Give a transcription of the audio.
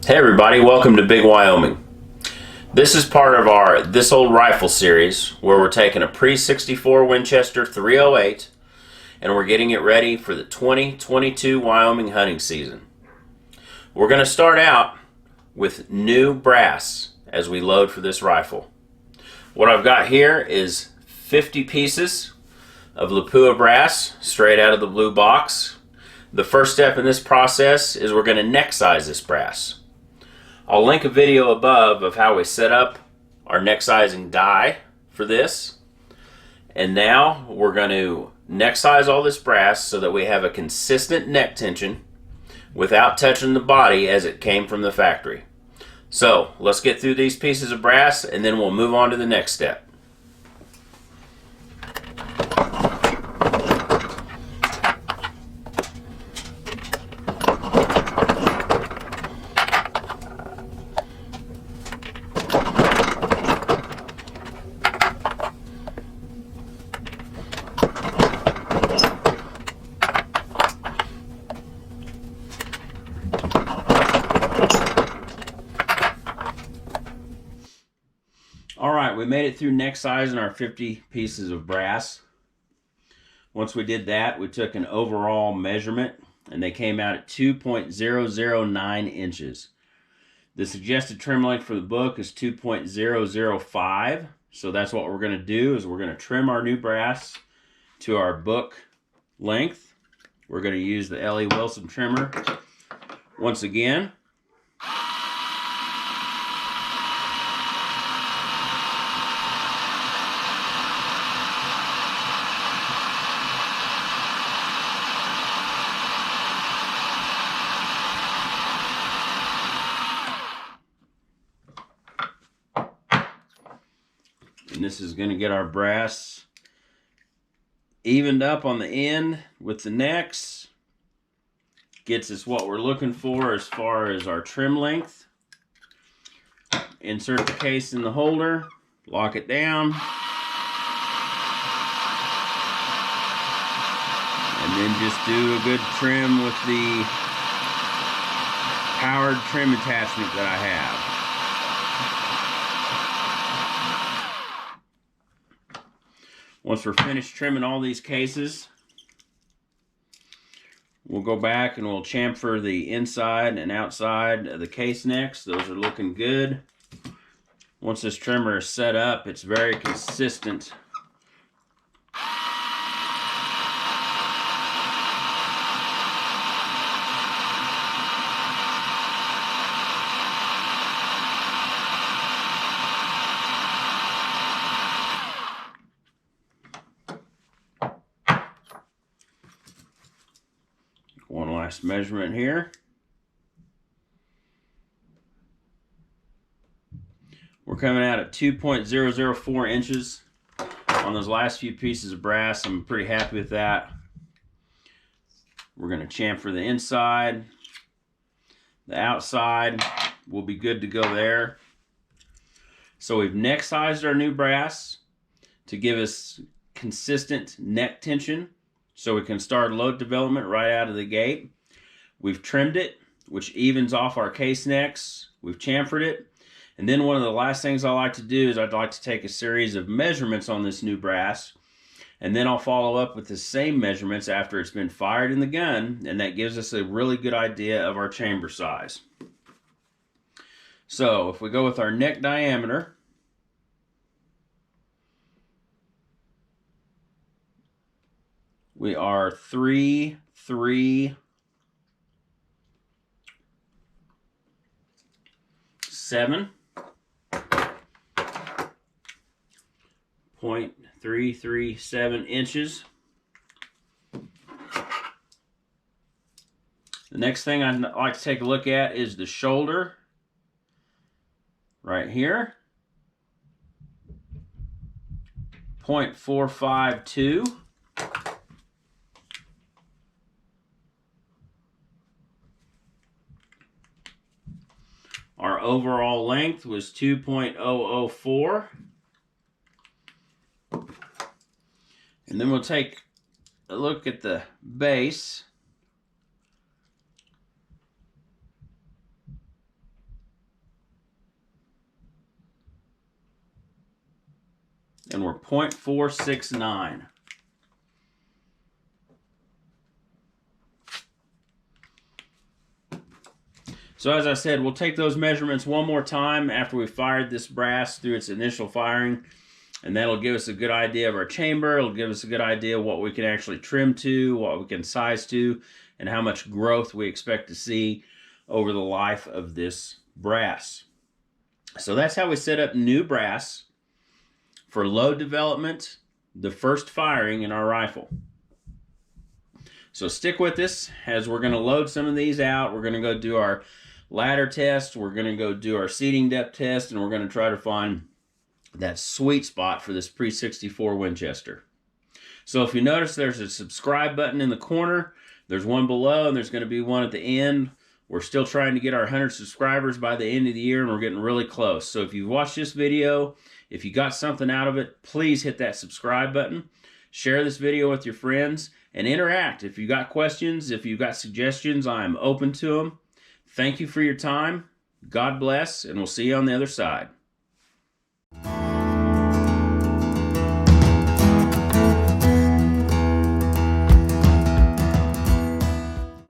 Hey everybody, welcome to Big Wyoming. This is part of our This Old Rifle series where we're taking a Pre-64 Winchester 308 and we're getting it ready for the 2022 Wyoming hunting season. We're going to start out with new brass as we load for this rifle. What I've got here is 50 pieces of Lapua brass straight out of the blue box. The first step in this process is we're going to neck size this brass. I'll link a video above of how we set up our neck sizing die for this. And now we're going to neck size all this brass so that we have a consistent neck tension without touching the body as it came from the factory. So let's get through these pieces of brass and then we'll move on to the next step. Alright, we made it through neck sizing our 50 pieces of brass. Once we did that, we took an overall measurement and they came out at 2.009 inches. The suggested trim length for the book is 2.005. So that's what we're going to do is we're going to trim our new brass to our book length. We're going to use the L.E. Wilson trimmer once again. And this is going to get our brass evened up on the end with the necks. Gets us what we're looking for as far as our trim length. Insert the case in the holder, lock it down, and then just do a good trim with the powered trim attachment that I have. Once we're finished trimming all these cases, we'll go back and we'll chamfer the inside and outside of the case necks. Those are looking good. Once this trimmer is set up, it's very consistent. One last measurement here. We're coming out at 2.004 inches on those last few pieces of brass. I'm pretty happy with that. We're going to chamfer the inside. The outside will be good to go there. So we've neck sized our new brass to give us consistent neck tension, so we can start load development right out of the gate. We've trimmed it, which evens off our case necks. We've chamfered it. And then one of the last things I like to do is I'd like to take a series of measurements on this new brass. And then I'll follow up with the same measurements after it's been fired in the gun. And that gives us a really good idea of our chamber size. So if we go with our neck diameter, we are 337 inches. The next thing I'd like to take a look at is the shoulder right here. 0.452. Our overall length was 2.004. And then we'll take a look at the base. and we're 0.469. So as I said, we'll take those measurements one more time after we fired this brass through its initial firing, and that'll give us a good idea of our chamber. It'll give us a good idea of what we can actually trim to, what we can size to, and how much growth we expect to see over the life of this brass. So that's how we set up new brass for load development, the first firing in our rifle. So stick with us as we're going to load some of these out. We're going to go do our ladder test, we're going to go do our seating depth test, and we're going to try to find that sweet spot for this Pre-64 Winchester. So if you notice, there's a subscribe button in the corner, there's one below, and there's going to be one at the end. We're still trying to get our 100 subscribers by the end of the year, and we're getting really close. So if you've watched this video, if you got something out of it, please hit that subscribe button. Share this video with your friends, and interact. If you got questions, if you got suggestions, I'm open to them. Thank you for your time. God bless, and we'll see you on the other side.